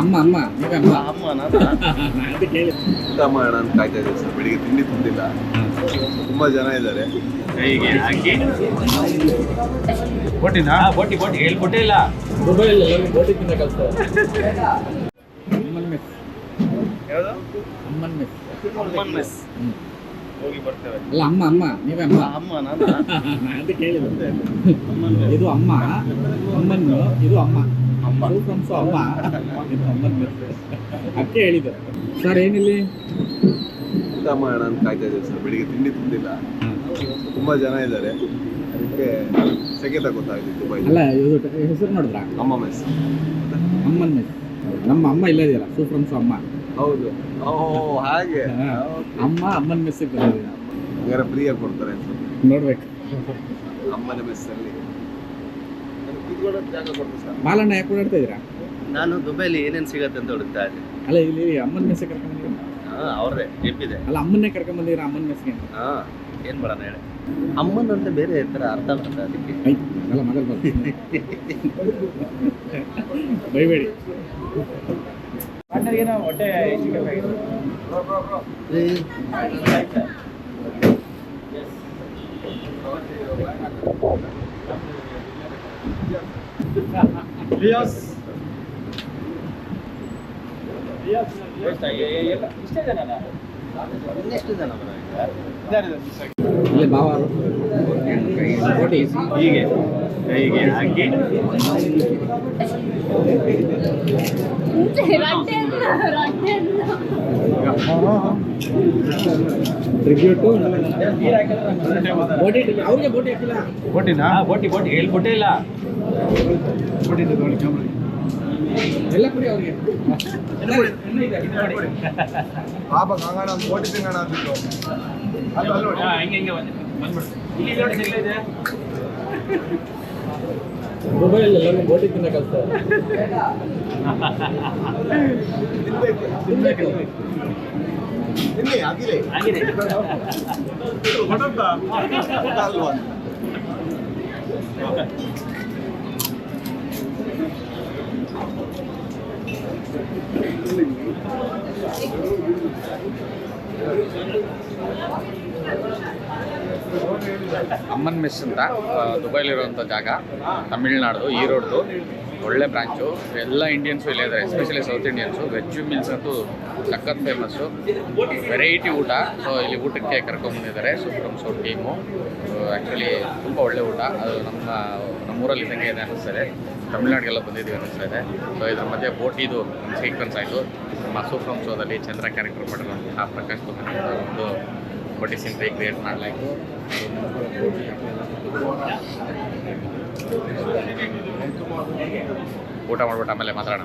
ಅಮ್ಮ ಅಮ್ಮ ನೀವೇ ಅಮ್ಮ ಅಮ್ಮ ನಾನು ಅಂತ ಕೇಳಿ ಊಟ ಮಾಡೋಣ ಅಂತ ಕಾಯ್ತಾ ಇದ್ದೀವಿ ಸರ್. ಬೆಳಿಗ್ಗೆ ತಿಂಡಿ ತಿಂದಿಲ್ಲ, ತುಂಬಾ ಜನ ಇದ್ದಾರೆ. ಕೈಗೆ ಹಾಕಿ ಬೋಟಿನಾ ಬೋಟಿ ಬೋಟಿ ಹೇಳ್ಕೊಟ್ಟೇ ಇಲ್ಲ. ದುಬೈಯಲ್ಲಿ ಎಲ್ಲರಿಗೂ ಬೋಟಿ ತಿನ್ನ ಕಲಿಸ್ತಾರೆ. ಅಮ್ಮನ್ ಮೆಸ್, ಯಾವುದು ಅಮ್ಮನ್ ಮೆಸ್. ಅಮ್ಮನ್ ಮೆಸ್ ಹೋಗಿ ಬರ್ತೇವೆ. ಅಲ್ಲ ಅಮ್ಮ ಅಮ್ಮ ನೀವೇ ಅಮ್ಮ ಅಮ್ಮ ನಾನು ಅಂತ ಕೇಳಿದ್ರು. ಇದು ಅಮ್ಮ, ಅಮ್ಮನ್ನು ಇದು ಅಮ್ಮ, ಅಮ್ಮ ಫ್ರಮ್ಸು ಅಮ್ಮ, ಇದು ಅಮ್ಮನ್ ಮೆಸ್ ಅದಕ್ಕೆ ಹೇಳಿದ್ದು ಸರ್. ಏನಿಲ್ಲಿ ಊಟ ಮಾಡೋಣ ಅಂತ ಕಾಯ್ತಾ ಇದ್ದೀವಿ ಸರ್. ಬೆಳಿಗ್ಗೆ ತಿಂಡಿ ತಿಂದಿಲ್ಲ, ತುಂಬಾ ಜನ ಇದ್ದಾರೆ. ಅದಕ್ಕೆ ಸೆಕೆ ತಗೋತಾ ಇದ್ದೀವಿ ದುಬೈ. ಅಲ್ಲ ಇದು ಹೆಸರು ನೋಡಿದ್ರಾ? ಅಮ್ಮ ಮೆಸ್. ಅಮ್ಮನ್ ಮೆಸ್. ನಮ್ಮ ಅಮ್ಮ ಇಲ್ಲ ಇದೆಯಲ್ಲ, ಸೂಫ್ರಮ್ಸು ಅಮ್ಮ. ಹೌದು, ಓ ಹಾಗೆ. ಅಮ್ಮ ಅಮ್ಮನ್ ಮೆಸ್ಸಿಗೆ ಬಂದಿದ್ದೀವಿ. ಹಂಗಾರೆ ಫ್ರೀಯಾಗಿ ಕೊಡ್ತಾರೆ ಅನ್ಸುತ್ತೆ ನೋಡ್ಬೇಕು. ಅಮ್ಮನ ಮೆಸ್ಸಲ್ಲಿ. ಕೂತ್ಕೊಳ್ಳೋದು ಜಾಗ ಕೊಡ್ತಾರೆ ಸರ್. ಬಾಲಣ್ಣ ಯಾಕೆ ಓಡಾಡ್ತಾ ಇದ್ದೀರಾ? ನಾನು ದುಬೈಲಿ ಏನೇನು ಸಿಗತ್ತೆ ಅಂತ ಹುಡುಕ್ತಾ ಇದ್ದೀನಿ. ಅಲ್ಲ ಇಲ್ಲಿ ಅಮ್ಮನ್ ಮೆಸ್ಸಿಗೆ ಕರ್ಕೊಂಡ್ಬಂದಿದ್ದೀರಾ? ಅವ್ರದೇ ಜಿಪ್ಪಿದೆ. ಅಲ್ಲ ಅಮ್ಮನ್ನೇ ಕರ್ಕೊಂಡ್ಬಂದಿದ್ದೀರಾ ಅಮ್ಮನ್ ಮೆಸ್ಗೆ? ಏನು ಮಾಡೋಣ ಹೇಳಿ. ಅಮ್ಮನ ಅಂತ ಬೇರೆ ಥರ ಅರ್ಥ ಬರ್ತದೆ ಅದಕ್ಕೆ. ಆಯ್ತು ಅಲ್ಲ ಮಗಲ್ ಬರ್ತೀನಿ ಬೈಬೇಡಿ. ಹೊಟ್ಟೆ ಇನ್ನೆಷ್ಟು ಜನ ಇಲ್ಲಿ ಬಾವ ಬೋಟಿ ಹೀಗೆ ಕೈಗೆ ಹಾಕಿ ಟ್ರಿಬ್ಯೂಟು ಬೋಟಿ. ಅವ್ರಿಗೆ ಬೋಟಿ ಹಾಕಿಲ್ಲ. ಬೋಟಿನಾ ಬೋಟಿ ಬೋಟಿ ಹೇಳ್ಕೊಟ್ಟೇ ಇಲ್ಲ. ಎಲ್ಲ ಕುಡಿ ಅವ್ರಿಗೆ. ಪಾಪ ಕಾಂಗಣ ಒಂದು ಕೋಟಿ ತಿಂಗಣ ಅಂತಿತ್ತು. ದುಬೈಯಲ್ಲಿ ಎಲ್ಲರಿಗೂ ಬೋಟಿ ತಿನ್ನ ಕಲಿಸ್ತಾರೆ. ತಿನ್ನಿ ಆಗಿಲ್ಲ ಅಲ್ವಾ? ಅಮ್ಮನ್ ಮೆಸ್ ಅಂತ ದುಬೈಲಿರುವಂಥ ಜಾಗ, ತಮಿಳ್ನಾಡು ಈರೋಡ್ದು ಒಳ್ಳೆ ಬ್ರಾಂಚು. ಎಲ್ಲ ಇಂಡಿಯನ್ಸು ಇಲ್ಲೇ ಇದ್ದಾರೆ, especially south Indians. Veg meals ಅಂತೂ ಸಖತ್ ಫೇಮಸ್ಸು, ವೆರೈಟಿ ಊಟ. ಸೊ ಇಲ್ಲಿ ಊಟಕ್ಕೆ ಕರ್ಕೊಂಡ್ಬಂದಿದ್ದಾರೆ ಸೂಫ್ರಮ್ಸು ಟೀಮು. ಆ್ಯಕ್ಚುಲಿ ತುಂಬ ಒಳ್ಳೆ ಊಟ. ಅದು ನಮ್ಮೂರಲ್ಲಿ ಇದ್ದಂಗೆ ಇದೆ ಅನ್ನಿಸ್ತಾ ಇದೆ. ತಮಿಳ್ನಾಡಿಗೆಲ್ಲ ಬಂದಿದ್ದೀವಿ ಅನ್ನಿಸ್ತಾ ಇದೆ. ಸೊ ಇದ್ರ ಮಧ್ಯೆ ಬೋಟಿದು ಒಂದು ಸೀಕ್ವೆನ್ಸ್ ಆಯಿತು. ನಮ್ಮ ಸೂಫ್ರಮ್ಸೋದಲ್ಲಿ ಚಂದ್ರ ಕ್ಯಾರೆಕ್ಟರ್ ಮಾಡಿರುವಂತಹ ಪ್ರಕಾಶ್ ತುಕನಿಂದ ಒಂದು ಬೋಟಿ ಸೀನ್ ಕ್ರಿಯೇಟ್ ಮಾಡಲಾಯಿತು. ಊಟ ಮಾಡ್ಬಿಟ್ಟು ಆಮೇಲೆ ಮಾತಾಡೋಣ.